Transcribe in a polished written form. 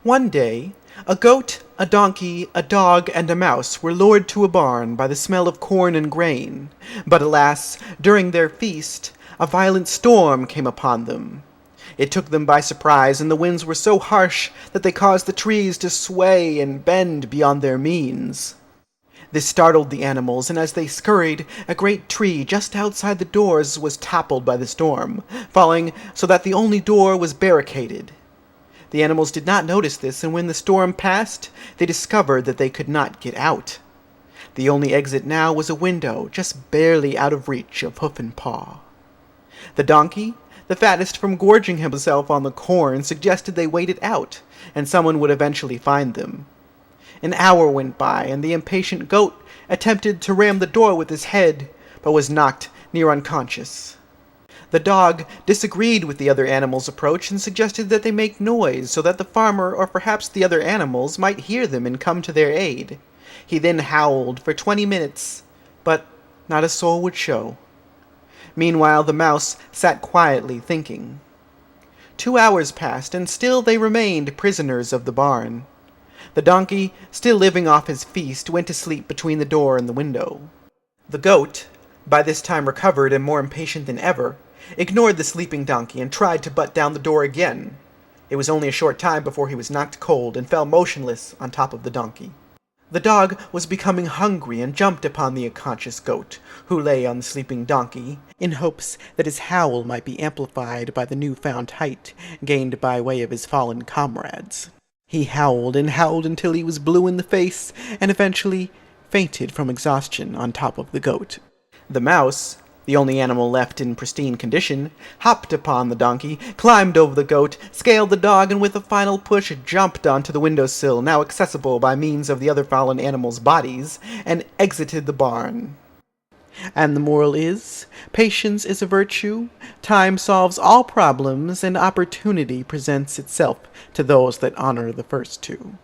One day, a goat, a donkey, a dog, and a mouse were lured to a barn by the smell of corn and grain. But alas, during their feast, a violent storm came upon them. It took them by surprise, and the winds were so harsh that they caused the trees to sway and bend beyond their means. This startled the animals, and as they scurried, a great tree just outside the doors was toppled by the storm, falling so that the only door was barricaded. The animals did not notice this, and when the storm passed, they discovered that they could not get out. The only exit now was a window, just barely out of reach of hoof and paw. The donkey, the fattest from gorging himself on the corn, suggested they wait it out, and someone would eventually find them. An hour went by, and the impatient goat attempted to ram the door with his head, but was knocked near unconscious. The dog disagreed with the other animals' approach and suggested that they make noise so that the farmer or perhaps the other animals might hear them and come to their aid. He then howled for 20 minutes, but not a soul would show. Meanwhile, the mouse sat quietly thinking. 2 hours passed, and still they remained prisoners of the barn. The donkey, still living off his feast, went to sleep between the door and the window. The goat, by this time recovered and more impatient than ever, ignored the sleeping donkey and tried to butt down the door again. It was only a short time before he was knocked cold and fell motionless on top of the donkey. The dog was becoming hungry and jumped upon the unconscious goat, who lay on the sleeping donkey, in hopes that his howl might be amplified by the new-found height gained by way of his fallen comrades. He howled and howled until he was blue in the face, and eventually fainted from exhaustion on top of the goat. The mouse, the only animal left in pristine condition, hopped upon the donkey, climbed over the goat, scaled the dog, and with a final push jumped onto the windowsill, now accessible by means of the other fallen animals' bodies, and exited the barn. And the moral is, patience is a virtue, time solves all problems, and opportunity presents itself to those that honor the first two.